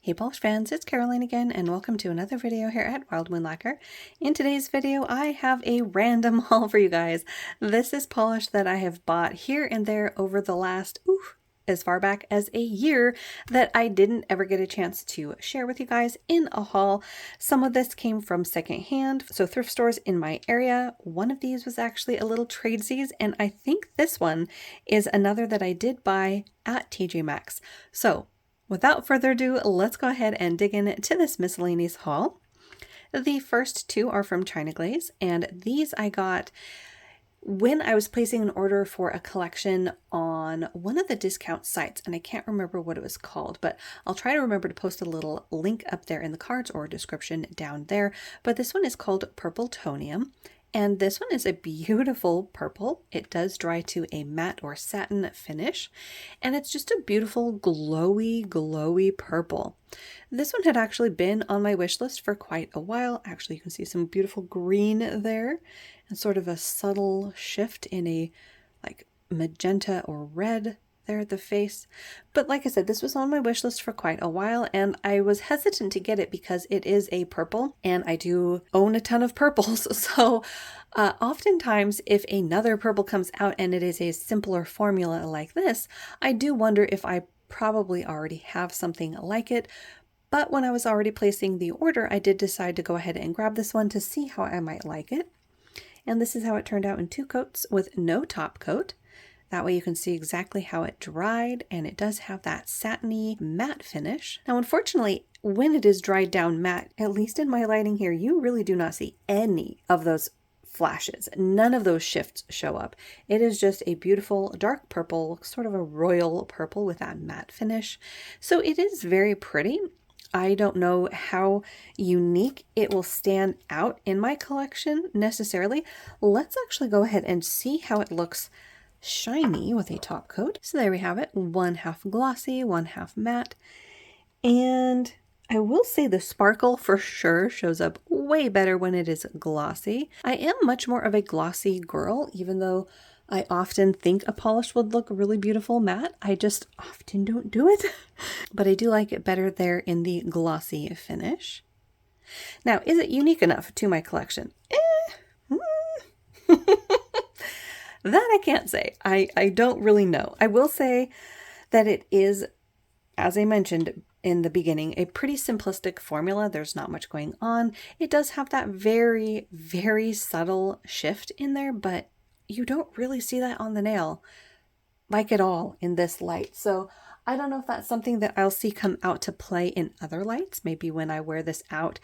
Hey polish fans, it's Caroline again and welcome to another video here at Wild Moon Lacquer. In today's video I have a random haul for you guys. This is polish that I have bought here and there over the last, as far back as a year that I didn't ever get a chance to share with you guys in a haul. Some of this came from secondhand, so thrift stores in my area. One of these was actually a little tradesies, and I think this one is another that I did buy at TJ Maxx. So without further ado, let's go ahead and dig into this miscellaneous haul. The first two are from Glaze, and these I got when I was placing an order for a collection on one of the discount sites, and I can't remember what it was called, but I'll try to remember to post a little link up there in the cards or description down there. But this one is called Purple Tonium. And this one is a beautiful purple. It does dry to a matte or satin finish, and it's just a beautiful glowy purple. This one had actually been on my wish list for quite a while. Actually, you can see some beautiful green there and sort of a subtle shift in a like magenta or red there at the face. But like I said, this was on my wish list for quite a while, and I was hesitant to get it because it is a purple and I do own a ton of purples. So oftentimes if another purple comes out and it is a simpler formula like this, I do wonder if I probably already have something like it. But when I was already placing the order, I did decide to go ahead and grab this one to see how I might like it. And this is how it turned out in 2 coats with no top coat. That way you can see exactly how it dried, and it does have that satiny matte finish. Now, unfortunately, when it is dried down matte, at least in my lighting here, you really do not see any of those flashes. None of those shifts show up. It is just a beautiful dark purple, sort of a royal purple with that matte finish. So it is very pretty. I don't know how unique it will stand out in my collection necessarily. Let's actually go ahead and see how it looks shiny with a top coat. So there we have it, 1/2 glossy, 1/2 matte. And I will say the sparkle for sure shows up way better when it is glossy. I am much more of a glossy girl, even though I often think a polish would look really beautiful matte. I just often don't do it. But I do like it better there in the glossy finish. Now, is it unique enough to my collection? That I can't say. I don't really know. I will say that it is, as I mentioned in the beginning, a pretty simplistic formula. There's not much going on. It does have that very subtle shift in there, but you don't really see that on the nail like at all in this light. So I don't know if that's something that I'll see come out to play in other lights. Maybe when I wear this out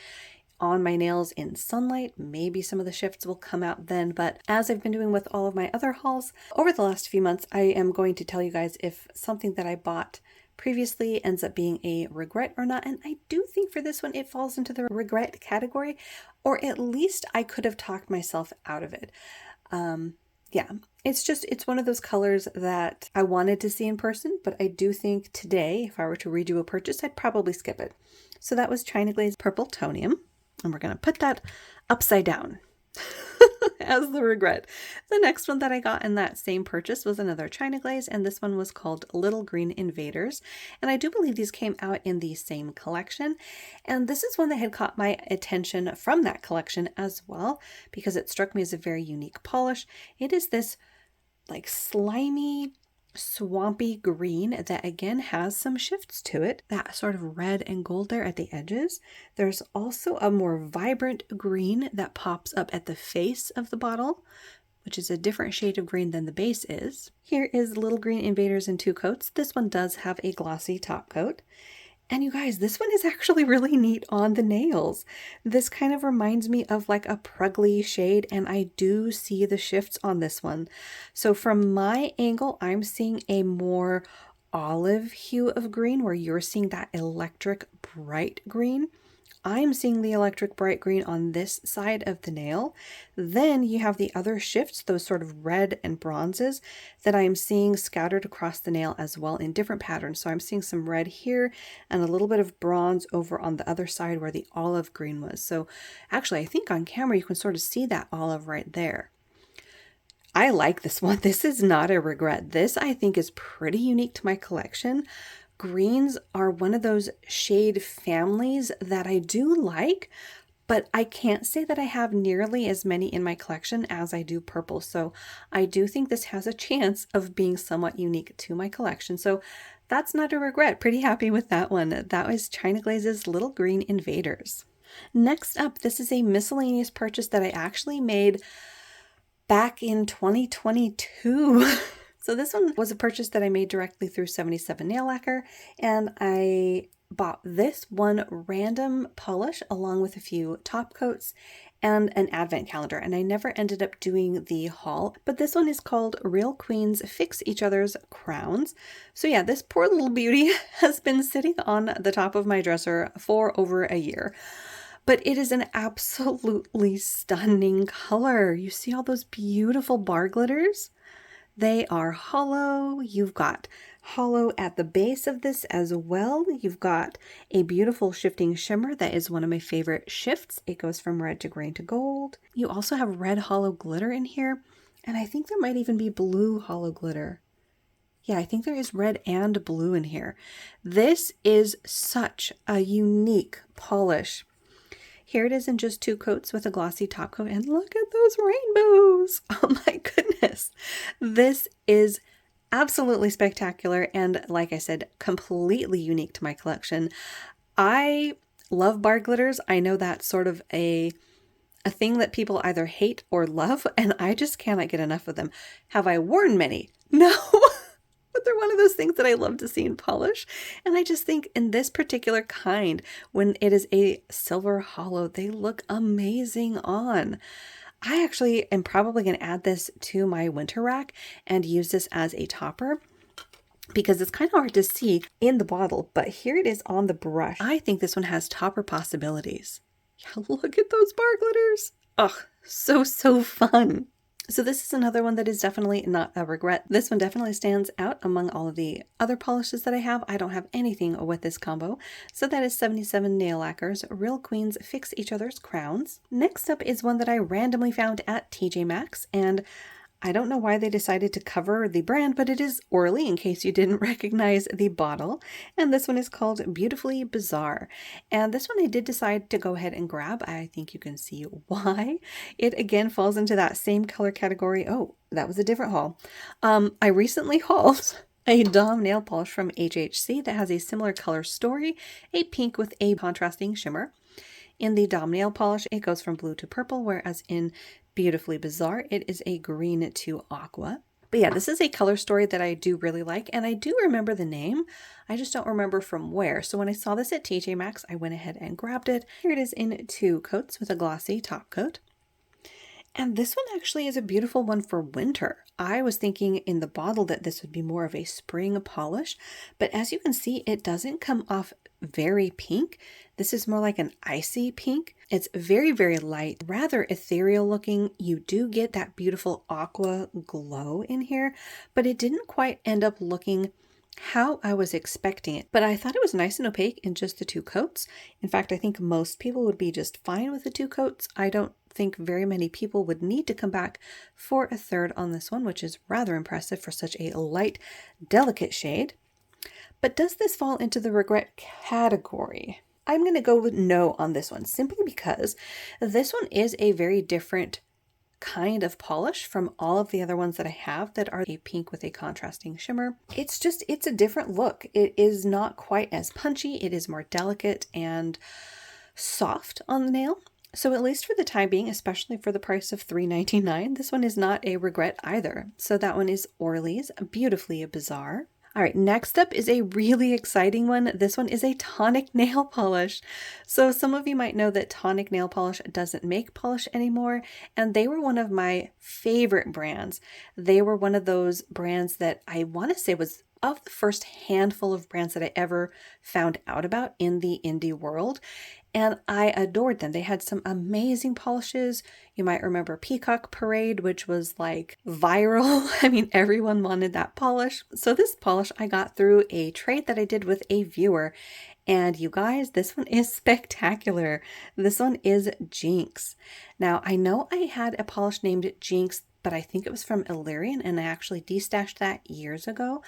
on my nails in sunlight, maybe some of the shifts will come out then. But as I've been doing with all of my other hauls over the last few months, I am going to tell you guys if something that I bought previously ends up being a regret or not. And I do think for this one, it falls into the regret category, or at least I could have talked myself out of it. Yeah, it's one of those colors that I wanted to see in person, but I do think today, if I were to redo a purchase, I'd probably skip it. So that was Glaze Purple Tonium. And we're going to put that upside down as the regret. The next one that I got in that same purchase was another Glaze, and this one was called Little Green Invaders. And I do believe these came out in the same collection. And this is one that had caught my attention from that collection as well, because it struck me as a very unique polish. It is this like slimy, swampy green that again has some shifts to it, that sort of red and gold there at the edges. There's also a more vibrant green that pops up at the face of the bottle, which is a different shade of green than the base is. Here is Little Green Invaders in 2 coats. This one does have a glossy top coat. And you guys, this one is actually really neat on the nails. This kind of reminds me of like a Pruggly shade, and I do see the shifts on this one. So from my angle, I'm seeing a more olive hue of green, where you're seeing that electric bright green. I'm seeing the electric bright green on this side of the nail. Then you have the other shifts, those sort of red and bronzes that I am seeing scattered across the nail as well in different patterns. So I'm seeing some red here and a little bit of bronze over on the other side where the olive green was. So actually, I think on camera you can sort of see that olive right there. I like this one. This is not a regret. This I think is pretty unique to my collection. greens are one of those shade families that I do like, but I can't say that I have nearly as many in my collection as I do purple. So I do think this has a chance of being somewhat unique to my collection. So that's not a regret. Pretty happy with that one. That was China Glaze's Little Green Invaders. Next up, this is a miscellaneous purchase that I actually made back in 2022. So this one was a purchase that I made directly through 77 Nail Lacquer, and I bought this one random polish along with a few top coats and an advent calendar, and I never ended up doing the haul, but this one is called Real Queens Fix Each Other's Crowns. So yeah, this poor little beauty has been sitting on the top of my dresser for over a year. But it is an absolutely stunning color. You see all those beautiful bar glitters? They are hollow. You've got hollow at the base of this as well. You've got a beautiful shifting shimmer that is one of my favorite shifts. It goes from red to green to gold. You also have red hollow glitter in here, and I think there might even be blue hollow glitter. Yeah, I think there is red and blue in here. This is such a unique polish. Here it is in just 2 coats with a glossy top coat, and look at those rainbows. Oh my goodness. This is absolutely spectacular, and like I said, completely unique to my collection. I love bar glitters. I know that's sort of a thing that people either hate or love, and I just cannot get enough of them. Have I worn many? No. But they're one of those things that I love to see in polish. And I just think in this particular kind, when it is a silver hollow, they look amazing on. I actually am probably going to add this to my winter rack and use this as a topper, because it's kind of hard to see in the bottle, but here it is on the brush. I think this one has topper possibilities. Yeah, look at those bar glitters. Oh, so fun. So this is another one that is definitely not a regret. This one definitely stands out among all of the other polishes that I have. I don't have anything with this combo. So that is 77 Nail Lacquer's Real Queens Fix Each Other's Crowns. Next up is one that I randomly found at TJ Maxx, and I don't know why they decided to cover the brand, but it is Orly in case you didn't recognize the bottle. And this one is called Beautifully Bizarre. And this one I did decide to go ahead and grab. I think you can see why. It again falls into that same color category. Oh, that was a different haul. I recently hauled a Dom nail polish from HHC that has a similar color story, a pink with a contrasting shimmer. In the Dom nail polish, it goes from blue to purple, whereas in Beautifully Bizarre, it is a green to aqua. But yeah, this is a color story that I do really like, and I do remember the name. I just don't remember from where. So when I saw this at TJ Maxx, I went ahead and grabbed it. Here it is in 2 coats with a glossy top coat. And this one actually is a beautiful one for winter. I was thinking in the bottle that this would be more of a spring polish, but as you can see, it doesn't come off very pink. This is more like an icy pink. It's very light, rather ethereal looking. You do get that beautiful aqua glow in here, but it didn't quite end up looking how I was expecting it. But I thought it was nice and opaque in just the 2 coats. In fact, I think most people would be just fine with the 2 coats. I don't think very many people would need to come back for a 3rd on this one, which is rather impressive for such a light, delicate shade. But does this fall into the regret category? I'm going to go with no on this one, simply because this one is a very different kind of polish from all of the other ones that I have that are a pink with a contrasting shimmer. It's a different look. It is not quite as punchy. It is more delicate and soft on the nail. So at least for the time being, especially for the price of $3.99, this one is not a regret either. So that one is Orly's Beautifully Bizarre. All right, next up is a really exciting one. This one is a Tonic nail polish. So some of you might know that Tonic nail polish doesn't make polish anymore, and they were one of my favorite brands. They were one of those brands that I want to say was of the first handful of brands that I ever found out about in the indie world. And I adored them. They had some amazing polishes. You might remember Peacock Parade, which was like viral. I mean, everyone wanted that polish. So this polish I got through a trade that I did with a viewer. And you guys, this one is spectacular. This one is Jinx. Now, I know I had a polish named Jinx but I think it was from Illyrian, and I actually destashed that years ago.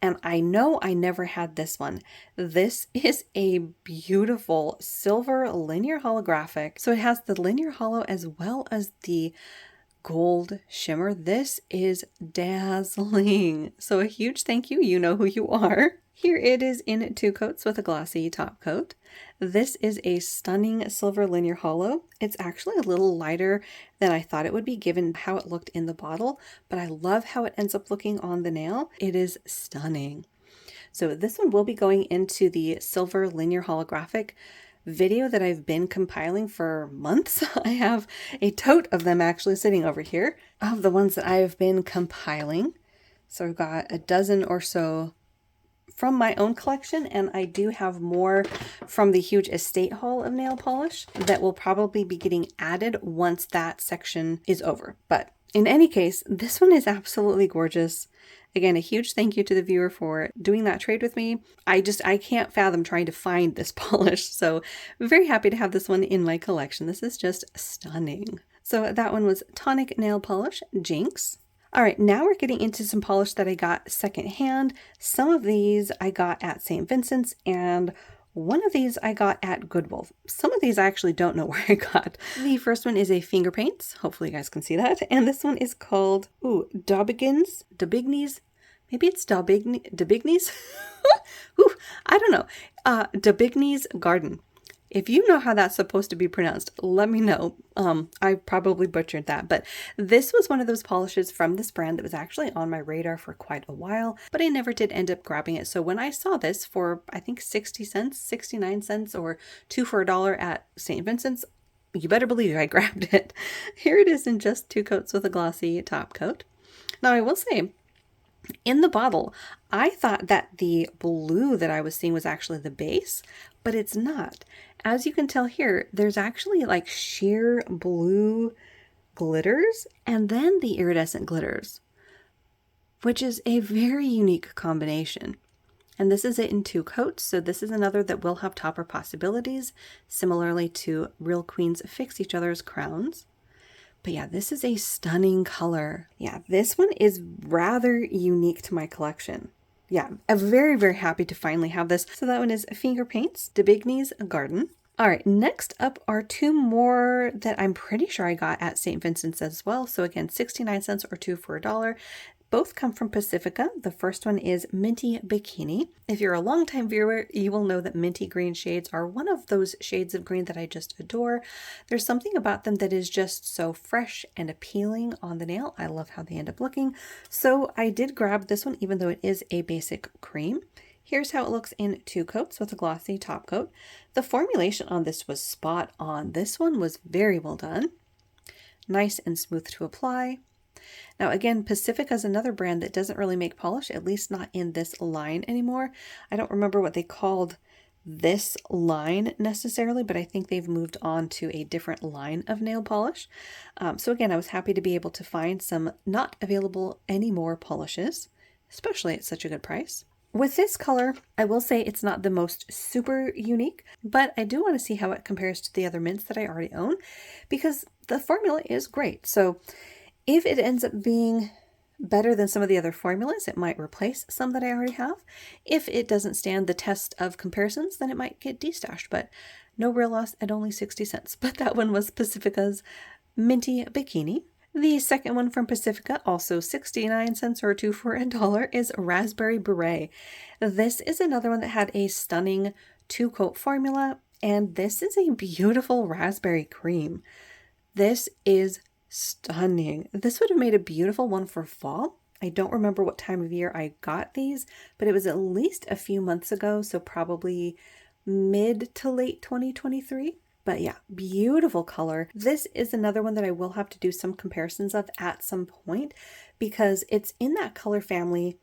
And I know I never had this one. This is a beautiful silver linear holographic. So it has the linear holo as well as the gold shimmer. This is dazzling. So a huge thank you. You know who you are. Here it is in 2 coats with a glossy top coat. This is a stunning silver linear holo. It's actually a little lighter than I thought it would be given how it looked in the bottle, but I love how it ends up looking on the nail. It is stunning. So this one will be going into the silver linear holographic video that I've been compiling for months. I have a tote of them actually sitting over here of the ones that I've been compiling. So I've got a dozen or so from my own collection, and I do have more from the huge estate haul of nail polish that will probably be getting added once that section is over. But in any case, this one is absolutely gorgeous. Again, a huge thank you to the viewer for doing that trade with me. I can't fathom trying to find this polish, so I'm very happy to have this one in my collection. This is just stunning. So that one was Tonic Nail Polish, Jinx. All right, now we're getting into some polish that I got secondhand. Some of these I got at St. Vincent's, and one of these I got at Goodwill. Some of these I actually don't know where I got. The first one is a finger paints. Hopefully you guys can see that. And this one is called, Daubignies. Maybe it's Daubignies? I don't know. Daubignies Garden. If you know how that's supposed to be pronounced, let me know. I probably butchered that, but this was one of those polishes from this brand that was actually on my radar for quite a while, but I never did end up grabbing it. So when I saw this for, I think 60 cents, 69 cents, or 2 for $1 at St. Vincent's, you better believe I grabbed it. Here it is in just 2 coats with a glossy top coat. Now I will say, in the bottle, I thought that the blue that I was seeing was actually the base, but it's not. As you can tell here, there's actually like sheer blue glitters and then the iridescent glitters, which is a very unique combination. And this is it in 2 coats, so this is another that will have topper possibilities, similarly to Real Queens Fix Each Other's Crowns. But yeah, this is a stunning color. Yeah, this one is rather unique to my collection. Yeah, I'm very, very happy to finally have this. So that one is Finger Paints, Daubignies Garden. All right, next up are 2 more that I'm pretty sure I got at St. Vincent's as well. So again, 69 cents or 2 for $1. Both come from Pacifica. The first one is Minty Bikini. If you're a longtime viewer, you will know that minty green shades are one of those shades of green that I just adore. There's something about them that is just so fresh and appealing on the nail. I love how they end up looking. So I did grab this one, even though it is a basic cream. Here's how it looks in 2 coats with a glossy top coat. The formulation on this was spot on. This one was very well done. Nice and smooth to apply. Now again, Pacifica is another brand that doesn't really make polish, at least not in this line anymore. I don't remember what they called this line necessarily, but I think they've moved on to a different line of nail polish. So again, I was happy to be able to find some not available anymore polishes, especially at such a good price. With this color, I will say it's not the most super unique, but I do want to see how it compares to the other mints that I already own, because the formula is great. So if it ends up being better than some of the other formulas, it might replace some that I already have. If it doesn't stand the test of comparisons, then it might get destashed, but no real loss at only 60 cents. But that one was Pacifica's Minty Bikini. The second one from Pacifica, also 69 cents or 2 for $1, is Raspberry Beret. This is another one that had a stunning 2-coat formula, and this is a beautiful raspberry cream. This is stunning. This would have made a beautiful one for fall. I don't remember what time of year I got these, but it was at least a few months ago, so probably mid to late 2023. But yeah, beautiful color. This is another one that I will have to do some comparisons of at some point, because it's in that color family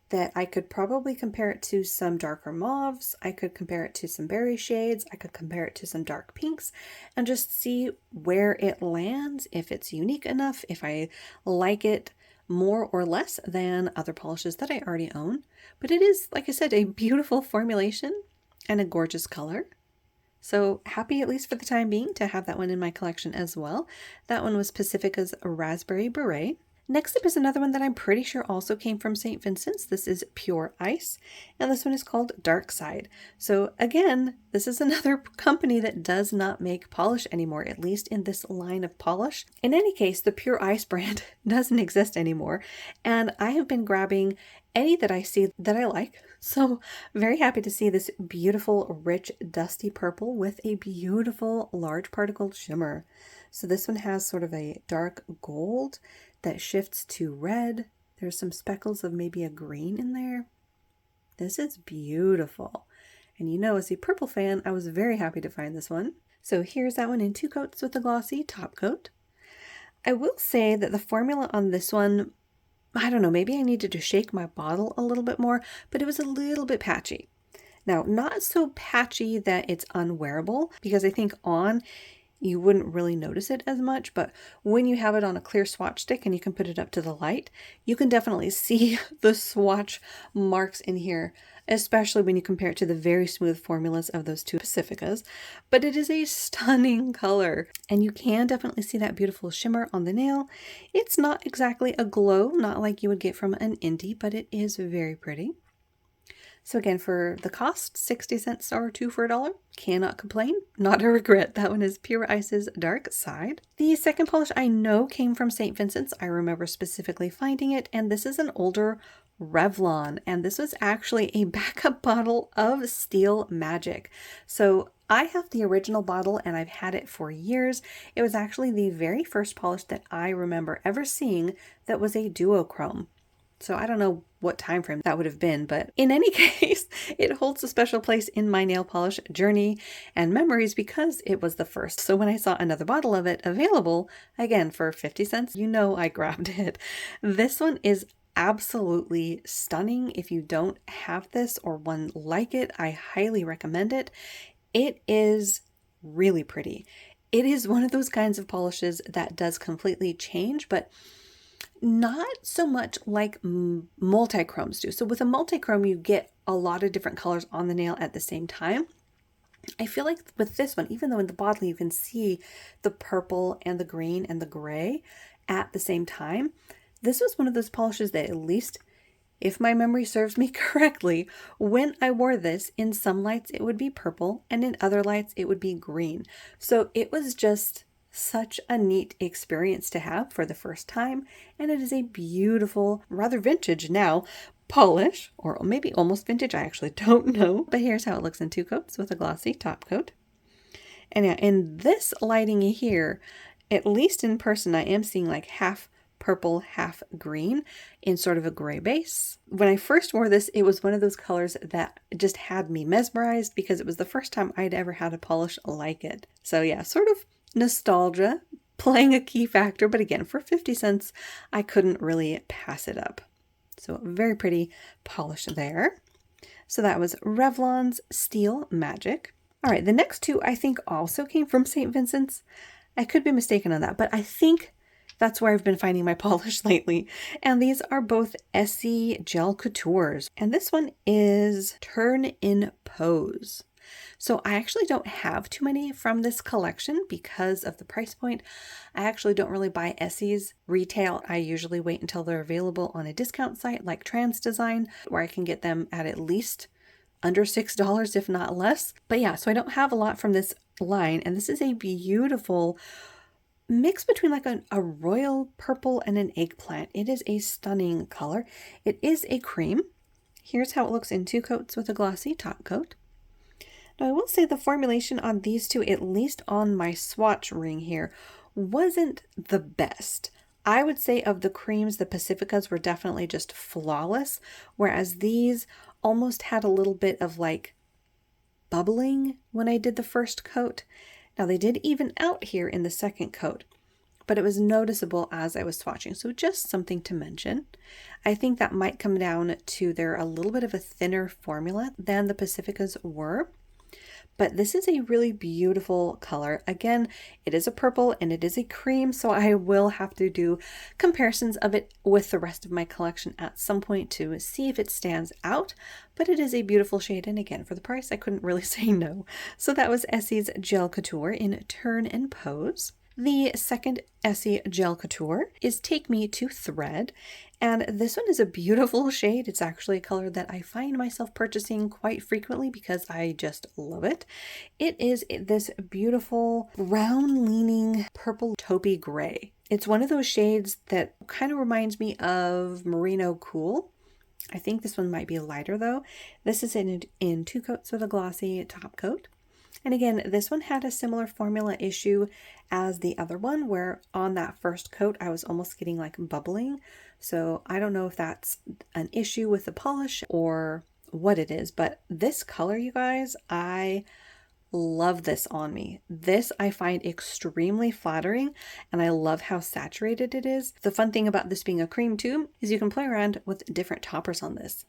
that I could probably compare it to some darker mauves. I could compare it to some berry shades. I could compare it to some dark pinks and just see where it lands, if it's unique enough, if I like it more or less than other polishes that I already own. But it is, like I said, a beautiful formulation and a gorgeous color. So happy, at least for the time being, to have that one in my collection as well. That one was Pacifica's Raspberry Beret. Next up is another one that I'm pretty sure also came from St. Vincent's. This is Pure Ice, and this one is called Dark Side. So again, this is another company that does not make polish anymore, at least in this line of polish. In any case, the Pure Ice brand doesn't exist anymore, and I have been grabbing any that I see that I like. So very happy to see this beautiful, rich, dusty purple with a beautiful large particle shimmer. So this one has sort of a dark gold that shifts to red. There's some speckles of maybe a green in there. This is beautiful. And you know, as a purple fan, I was very happy to find this one. So here's that one in 2 coats with a glossy top coat. I will say that the formula on this one, I don't know, maybe I needed to shake my bottle a little bit more, but it was a little bit patchy. Now, not so patchy that it's unwearable, because I think on you wouldn't really notice it as much, but when you have it on a clear swatch stick and you can put it up to the light, you can definitely see the swatch marks in here, especially when you compare it to the very smooth formulas of those two Pacificas. But it is a stunning color, and you can definitely see that beautiful shimmer on the nail. It's not exactly a glow, not like you would get from an indie, but it is very pretty. So again, for the cost, 60 cents or 2 for $1. Cannot complain, not a regret. That one is Pure Ice's Dark Side. The second polish I know came from St. Vincent's. I remember specifically finding it, and this is an older Revlon, and this was actually a backup bottle of Steel Magic. So I have the original bottle and I've had it for years. It was actually the very first polish that I remember ever seeing that was a duochrome. So I don't know what time frame that would have been, but in any case, it holds a special place in my nail polish journey and memories because it was the first. So when I saw another bottle of it available, again for 50 cents, you know I grabbed it. This one is absolutely stunning. If you don't have this or one like it, I highly recommend it. It is really pretty. It is one of those kinds of polishes that does completely change, but not so much like multi-chromes do. So with a multi-chrome, you get a lot of different colors on the nail at the same time. I feel like with this one, even though in the bottle you can see the purple and the green and the gray at the same time, this was one of those polishes that, at least if my memory serves me correctly, when I wore this, in some lights it would be purple and in other lights it would be green. So it was just such a neat experience to have for the first time, and it is a beautiful, rather vintage now, polish, or maybe almost vintage, I actually don't know. But here's how it looks in 2 coats with a glossy top coat. And yeah, in this lighting here, at least in person, I am seeing like half purple, half green in sort of a gray base. When I first wore this, it was one of those colors that just had me mesmerized because it was the first time I'd ever had a polish like it. So yeah, sort of nostalgia playing a key factor, but again, for 50 cents, I couldn't really pass it up. So very pretty polish there. So that was Revlon's Steel Magic. All right, the next two I think also came from St. Vincent's. I could be mistaken on that, but I think that's where I've been finding my polish lately. And these are both Essie Gel Coutures. And this one is Turn in Pose. So I actually don't have too many from this collection because of the price point. I actually don't really buy Essie's retail. I usually wait until they're available on a discount site like Trans Design, where I can get them at least under $6, if not less. But yeah, so I don't have a lot from this line, and this is a beautiful mix between like a royal purple and an eggplant. It is a stunning color. It is a cream. Here's how it looks in 2 coats with a glossy top coat. Now I will say the formulation on these two, at least on my swatch ring here, wasn't the best. I would say of the creams, the Pacificas were definitely just flawless, whereas these almost had a little bit of like bubbling when I did the first coat. Now they did even out here in the second coat, but it was noticeable as I was swatching. So just something to mention. I think that might come down to they're a little bit of a thinner formula than the Pacificas were. But this is a really beautiful color. Again, it is a purple and it is a cream, so I will have to do comparisons of it with the rest of my collection at some point to see if it stands out. But it is a beautiful shade, and again, for the price, I couldn't really say no. So that was Essie's Gel Couture in Turn and Pose. The second Essie Gel Couture is Take Me to Thread, and this one is a beautiful shade. It's actually a color that I find myself purchasing quite frequently because I just love it. It is this beautiful round leaning purple taupey gray. It's one of those shades that kind of reminds me of Merino Cool. I think this one might be lighter though. This is in 2 coats with a glossy top coat. And again, this one had a similar formula issue as the other one, where on that first coat I was almost getting like bubbling. So I don't know if that's an issue with the polish or what it is, but this color, you guys, I love this on me. This I find extremely flattering, and I love how saturated it is. The fun thing about this being a cream too is you can play around with different toppers on this.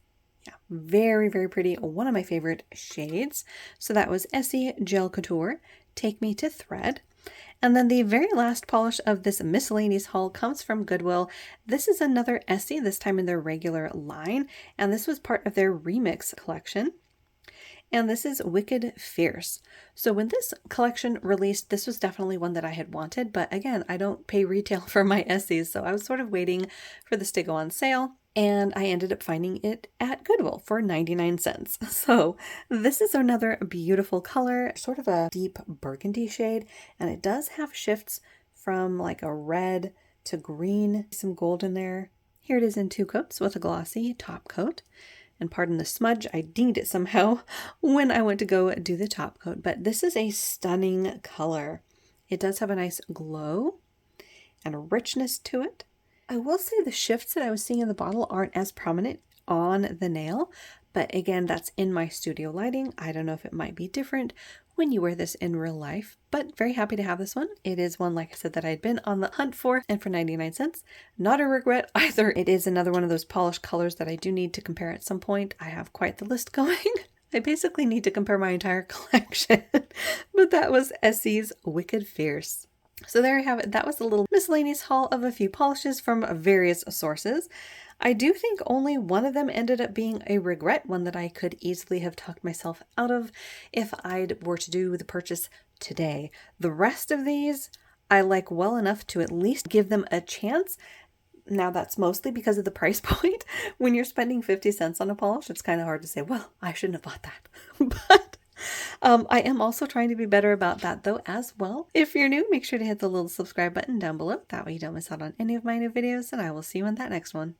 Yeah, very, very pretty. One of my favorite shades. So that was Essie Gel Couture, Take Me to Thread. And then the very last polish of this miscellaneous haul comes from Goodwill. This is another Essie, this time in their regular line, and this was part of their remix collection. And this is Wicked Fierce. So when this collection released, this was definitely one that I had wanted, but again, I don't pay retail for my Essies, so I was sort of waiting for this to go on sale. And I ended up finding it at Goodwill for 99 cents. So this is another beautiful color, sort of a deep burgundy shade. And it does have shifts from like a red to green, some gold in there. Here it is in 2 coats with a glossy top coat. And pardon the smudge, I dinged it somehow when I went to go do the top coat. But this is a stunning color. It does have a nice glow and a richness to it. I will say the shifts that I was seeing in the bottle aren't as prominent on the nail, but again, that's in my studio lighting. I don't know if it might be different when you wear this in real life, but very happy to have this one. It is one, like I said, that I'd been on the hunt for, and for 99 cents, not a regret either. It is another one of those polished colors that I do need to compare at some point. I have quite the list going. I basically need to compare my entire collection, but that was Essie's Wicked Fierce. So there you have it. That was a little miscellaneous haul of a few polishes from various sources. I do think only one of them ended up being a regret, one that I could easily have talked myself out of if I were to do the purchase today. The rest of these I like well enough to at least give them a chance. Now that's mostly because of the price point. When you're spending 50 cents on a polish, it's kind of hard to say, well, I shouldn't have bought that. But I am also trying to be better about that though as well. If you're new, make sure to hit the little subscribe button down below. That way you don't miss out on any of my new videos, and I will see you in that next one.